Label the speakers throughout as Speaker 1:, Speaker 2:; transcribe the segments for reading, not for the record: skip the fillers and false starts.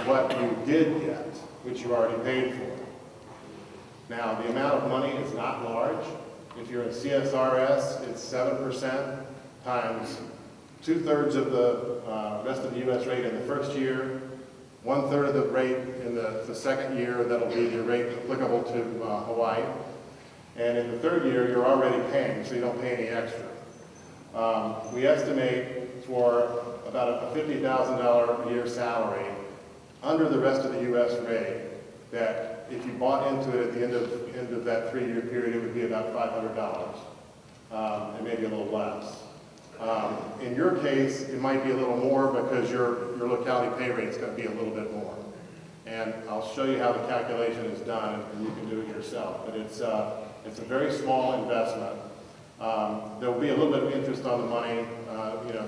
Speaker 1: what you did get, which you already paid for. Now, the amount of money is not large. If you're in CSRS, it's 7% times 2/3 of the rest of the U.S. rate in the first year, 1/3 of the rate in the second year. That'll be the rate applicable to Hawaii. And in the third year, you're already paying, so you don't pay any extra. We estimate for about a $50,000 a year salary under the rest of the U.S. rate that if you bought into it at the end of that 3-year period, it would be about $500, and maybe a little less. In your case, it might be a little more because your locality pay rate is going to be a little bit more. And I'll show you how the calculation is done, and you can do it yourself. But it's a very small investment. There will be a little bit of interest on the money,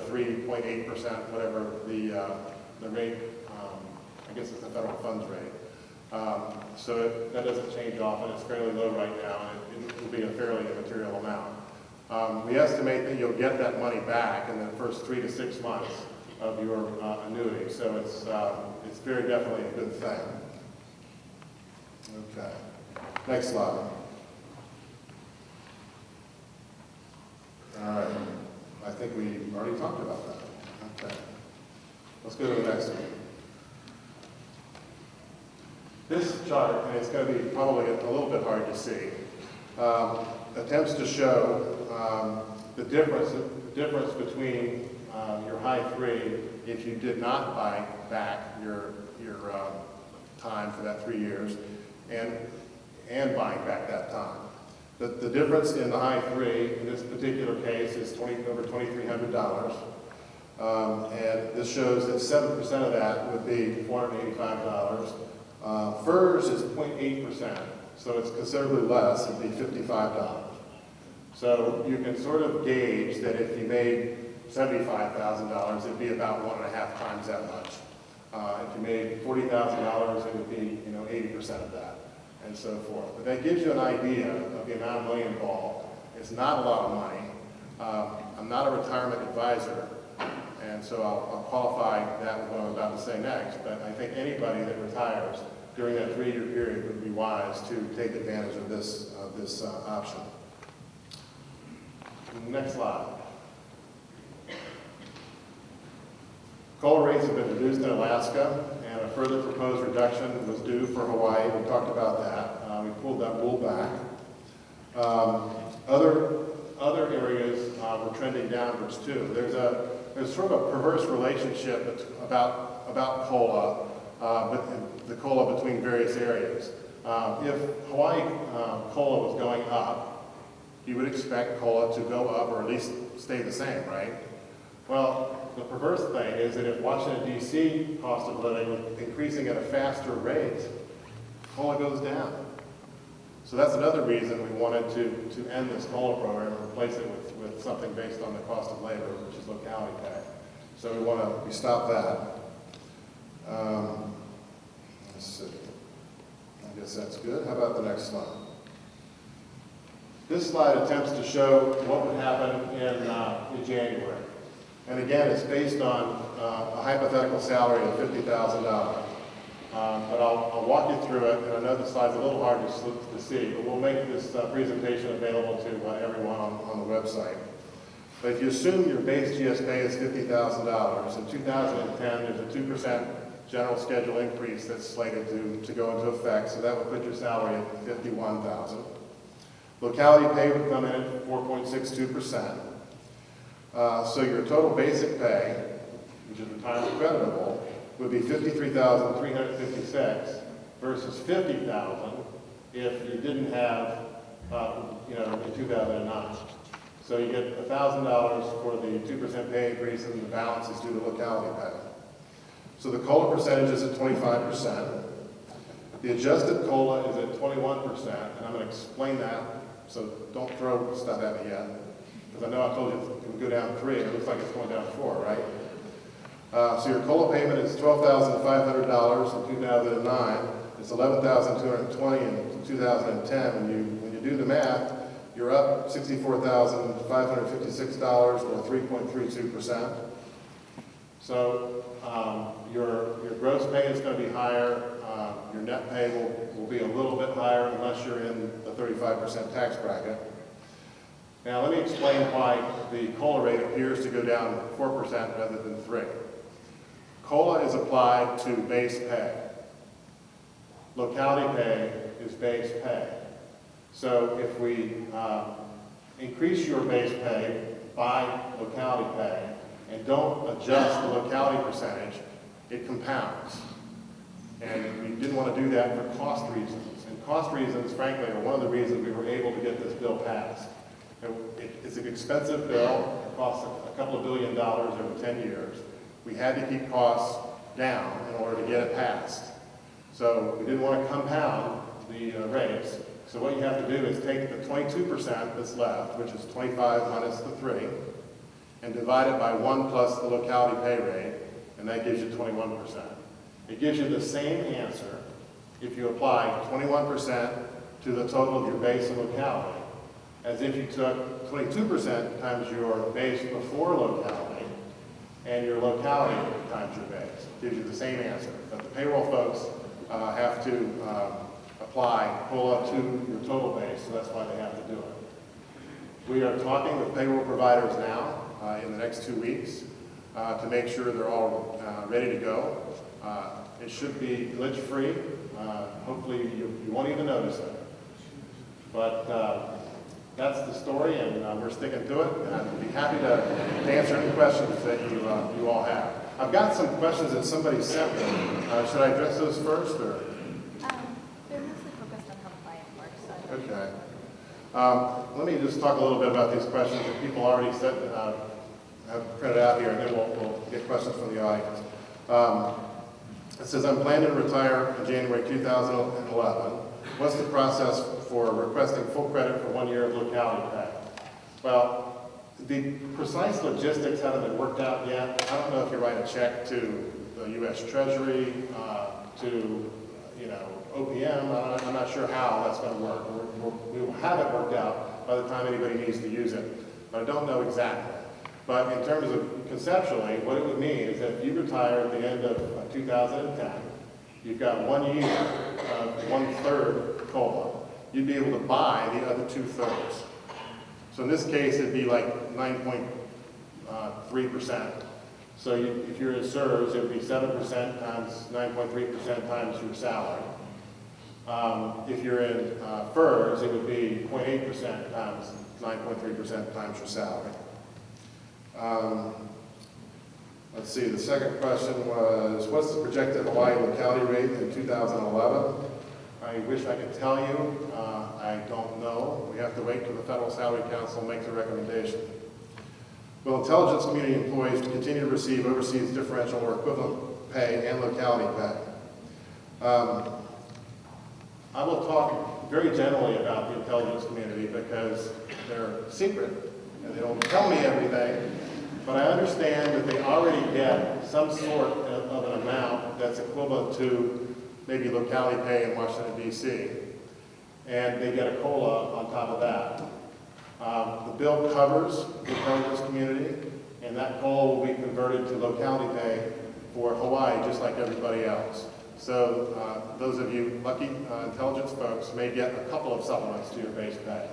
Speaker 1: 3.8%, whatever the rate, I guess it's the federal funds rate. So that doesn't change often. It's fairly low right now, and it will be a fairly immaterial amount. We estimate that you'll get that money back in the first 3 to 6 months of your annuity. So it's very definitely a good thing. Okay. Next slide. All right. I think we already talked about that. Okay. Let's go to the next one. This chart, and it's going to be probably a little bit hard to see, attempts to show the difference between your high 3 if you did not buy back your time for that 3 years and buying back that time. The difference in the high 3 in this particular case is over $2,300. And this shows that 7% of that would be $485. FERS is 0.8%, so it's considerably less. It would be $55. So you can sort of gauge that if you made $75,000, it'd be about 1.5 times that much. If you made $40,000, it would be 80% of that, and so forth. But that gives you an idea of the amount of money involved. It's not a lot of money. I'm not a retirement advisor, and so I'll qualify that with what I'm about to say next. But I think anybody that retires during that 3-year period would be wise to take advantage of this option. Next slide. COLA rates have been reduced in Alaska, and a further proposed reduction was due for Hawaii. We talked about that. We pulled that rule back. Other areas were trending downwards too. There's sort of a perverse relationship about COLA, but the COLA between various areas. If Hawaii COLA was going up, you would expect COLA to go up or at least stay the same, right? Well, the perverse thing is that if Washington, D.C. cost of living was increasing at a faster rate, COLA goes down. So that's another reason we wanted to end this COLA program and replace it with something based on the cost of labor, which is locality pay. So we stop that. Let's see. I guess that's good. How about the next slide? This slide attempts to show what would happen in January. And again, it's based on a hypothetical salary of $50,000. But I'll walk you through it, and I know the slide's a little hard to see, but we'll make this presentation available to everyone on the website. But if you assume your base GSP is $50,000, in 2010 there's a 2% general schedule increase that's slated to go into effect, so that would put your salary at $51,000. Locality pay would come in at 4.62%. So your total basic pay, which is retirement creditable, would be $53,356 versus $50,000 if you didn't have, in 2009. So you get $1,000 for the 2% pay increase, and the balance is due to locality pay. So the COLA percentage is at 25%. The adjusted COLA is at 21%, and I'm going to explain that, so don't throw stuff at me yet, because I know I told you it would go down 3, and it looks like it's going down 4, right? So your COLA payment is $12,500 in 2009. It's $11,220 in 2010. When you do the math, you're up $64,556 or 3.32%. So your gross pay is going to be higher. Your net pay will be a little bit higher unless you're in the 35% tax bracket. Now let me explain why the COLA rate appears to go down 4% rather than 3%. COLA is applied to base pay. Locality pay is base pay. So if we increase your base pay by locality pay and don't adjust the locality percentage, it compounds. And we didn't want to do that for cost reasons. And cost reasons, frankly, are one of the reasons we were able to get this bill passed. It's an expensive bill. It costs a couple of $1 billion over 10 years. We had to keep costs down in order to get it passed. So we didn't want to compound the rates. So what you have to do is take the 22% that's left, which is 25 minus the 3, and divide it by 1 plus the locality pay rate, and that gives you 21%. It gives you the same answer if you apply 21% to the total of your base and locality, as if you took 22% times your base before locality and your locality times your base. It gives you the same answer. But the payroll folks have to apply COLA to your total base, so that's why they have to do it. We are talking with payroll providers now in the next 2 weeks to make sure they're all ready to go. It should be glitch-free. Hopefully you won't even notice it. But that's the story, and we're sticking to it. And I'd be happy to answer any questions that you all have. I've got some questions that somebody sent me. Should I address those first, or?
Speaker 2: They're mostly focused on how the client works. So
Speaker 1: Okay. Let me just talk a little bit about these questions that people already said, have printed out here, and then we'll get questions from the audience. It says, I'm planning to retire in January 2011. What's the process for requesting full credit for 1 year of locality pay? Well, the precise logistics haven't been worked out yet. I don't know if you write a check to the U.S. Treasury, to OPM. I'm not sure how that's going to work. We will have it worked out by the time anybody needs to use it, but I don't know exactly. But in terms of conceptually, what it would mean is that if you retire at the end of 2010, you've got 1 year of 1/3 COLA. You'd be able to buy the other 2/3. So in this case, it'd be like 9.3%. So if you're in SERS, it would be 7% times 9.3% times your salary. If you're in FERS, it would be 0.8% times 9.3% times your salary. Let's see, the second question was, what's the projected Hawaii locality rate in 2011? I wish I could tell you. I don't know. We have to wait till the Federal Salary Council makes a recommendation. Will intelligence community employees continue to receive overseas differential or equivalent pay and locality pay? I will talk very generally about the intelligence community because they're secret and they don't tell me everything. But I understand that they already get some sort of an amount that's equivalent to maybe locality pay in Washington, D.C. And they get a COLA on top of that. The bill covers the intelligence community, and that COLA will be converted to locality pay for Hawaii, just like everybody else. So those of you lucky intelligence folks may get a couple of supplements to your base pay.